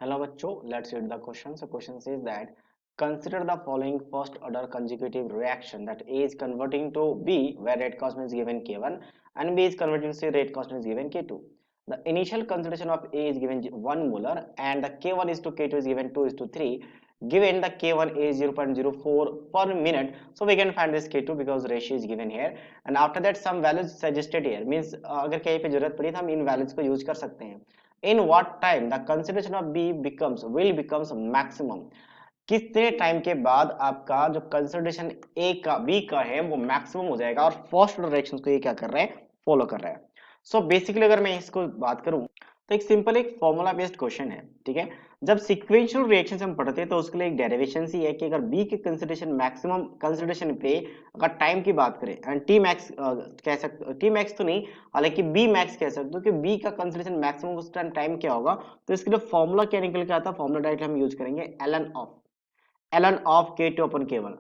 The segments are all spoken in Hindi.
Hello बच्चों, let's read the question. So question says that consider the following first order consecutive reaction that A is converting to B where rate constant is given K1 and B is converting to C rate constant is given K2. The initial concentration of A is given 1 molar and the K1 is to K2 is given 2 is to 3. Given the K1 is 0.04 per minute, so we can find this K2 because ratio is given here. And after that some values suggested here means अगर कहीं पे जरूरत पड़ी तो हम इन values को use कर सकते हैं. In what time the concentration of B becomes maximum? कितने टाइम के बाद आपका जो कंसंट्रेशन ए का बी का है वो मैक्सिमम हो जाएगा और फर्स्ट ऑर्डर रिएक्शंस को ये क्या कर रहा है, फॉलो कर रहा है. सो बेसिकली अगर मैं इसको बात करूं तो एक सिंपल एक फॉर्मूला बेस्ड क्वेश्चन है. ठीक है, जब सीक्वेंशियल रिएक्शन हम पढ़ते हैं तो उसके लिए एक डेरिवेशन ही है कि अगर बी के कंसंट्रेशन मैक्सिमम कंसंट्रेशन पे अगर टाइम की बात करें एंड टी मैक्स कह सकते, टी मैक्स तो नहीं हालांकि बी मैक्स कह सकते हो कि बी का कंसंट्रेशन मैक्सिमम उस टाइम क्या होगा. तो इसके लिए फॉर्मूला क्या निकल के आता है, फॉर्मूला डायरेक्ट हम यूज करेंगे ln of K2 upon K1,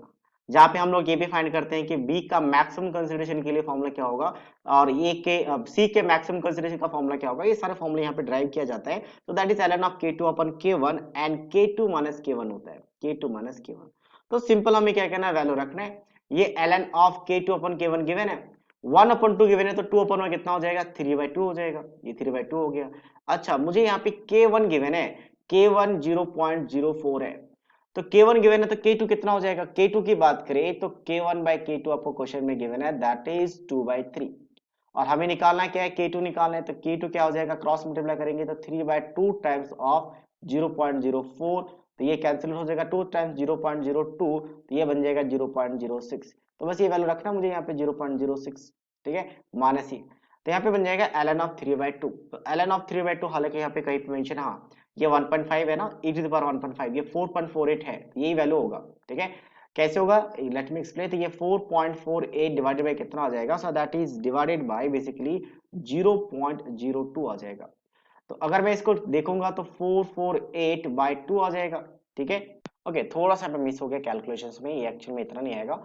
जहां पे हम लोग ये भी फाइंड करते हैं कि B का मैक्सिमम कंसीडरेशन के लिए फॉर्मूला क्या होगा और ये के C के मैक्सिमम कंसीडरेशन का फॉर्मूला क्या होगा. ये सारे फॉर्मूले यहाँ पे ड्राइव किया जाता है. तो that is ln of K2 upon K1 and K2 minus K1 होता है, K2 माइनस K1. तो सिंपल हमें क्या करना है, वैल्यू रखना है. ये ln of K2 upon K1 given है, 1 अपन 2 गिवन है तो 2 अपन 1 कितना हो जाएगा, 3/2 हो जाएगा. ये 3/2 हो गया. अच्छा मुझे यहाँ पे K1 गिवन है, K1 0.04 है. तो K1 गिवन है तो K2 कितना हो जाएगा. K2 की बात करें तो K1 by K2 आपको क्वेश्चन में गिवन है, दैट इज 2/3. और हमें निकालना क्या है, K2 निकालना है. तो K2 क्या हो जाएगा, क्रॉस मल्टीप्लाई करेंगे तो 3/2 टाइम्स ऑफ 0.04. तो ये कैंसिल हो जाएगा, 2 टाइम्स 0.02 तो ये बन जाएगा 0.06. तो बस ये वैल्यू रखना मुझे यहाँ पे 0.06. ठीक है, माइनस ही. तो यहाँ पे बन जाएगा ln ऑफ 3/2. तो ln ऑफ 3/2 हालांकि यहाँ पे कहीं पे मेंशन, हाँ ये 1.5 है ना, e टू द पावर 1.5, ये 4.48 है, यही वैल्यू होगा. ठीक है, कैसे होगा लेट मी एक्सप्लेन. तो ये 4.48 डिवाइडेड बाय कितना आ जाएगा, so that is divided by basically 0.02 आ जाएगा. तो अगर मैं इसको देखूंगा तो 448/2 आ जाएगा. ठीक है, ओके थोड़ा सा मिस हो गया कैलकुलेशंस में, ये एक्चुअल में इतना नहीं आएगा.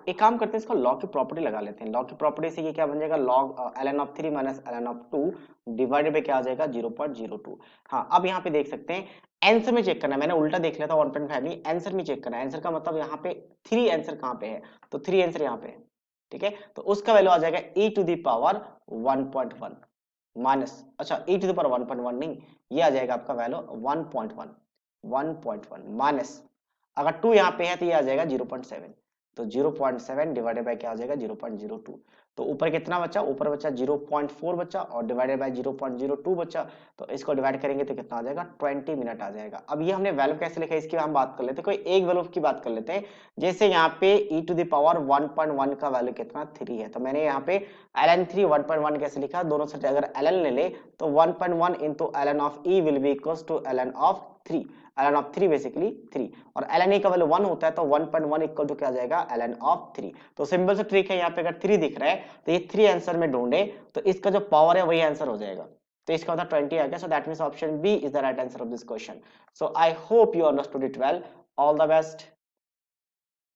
एक काम करते हैं, इसका लॉग की प्रॉपर्टी लगा लेते हैं. लॉग की प्रॉपर्टी से ये क्या बन जाएगा, log ln of 3 minus ln of 2 divided by क्या आ जाएगा, 0.02. हाँ अब यहाँ पे देख सकते हैं, आंसर में चेक करना है, मैंने उल्टा देख लिया था 1.5 नहीं, आंसर में चेक करना है. आंसर का मतलब यहाँ पे 3 आंसर कहाँ पे है, तो 3 आंसर यहाँ पे है. ठीक है, तो उसका वैल्यू आ जाएगा e to the power 1.1 minus, अच्छा e टू द पावर 1.1 नहीं, ये आ जाएगा आपका वैल्यू 1.1 माइनस, अगर 2 यहाँ पे है तो ये आ जाएगा 0.7. तो 0.7 डिवाइडेड बाय क्या आ जाएगा, 0.02. तो ऊपर कितना बचा, ऊपर बचा 0.4 बचा और डिवाइडेड बाय 0.02 बचा. तो इसको डिवाइड करेंगे तो कितना आ जाएगा, 20 मिनट आ जाएगा. अब ये हमने वैल्यू कैसे लिखा है इसकी हम बात कर लेते हैं, कोई एक वैल्यू की बात कर लेते हैं. जैसे यहाँ पे e टू द पावर 1.1 का वैल्यू कितना 3 है, तो मैंने यहाँ पे ln 3 1.1 कैसे लिखा, दोनों से अगर ln ले ले तो 1.1 into ln of e will be equals to ln of 3, ln of 3 basically 3, और ln e का वैल्यू 1 होता है तो 1.1 इक्वल टू क्या आ जाएगा, ln ऑफ 3. तो सिंपल सा ट्रिक है, यहाँ पे अगर 3 दिख रहा है तो ये 3 आंसर में ढूंढे तो इसका जो पावर है वही आंसर हो जाएगा. तो इसका मतलब 20 आ गया. So that means option B is the right answer of this question. So I hope you understood it well. All the best.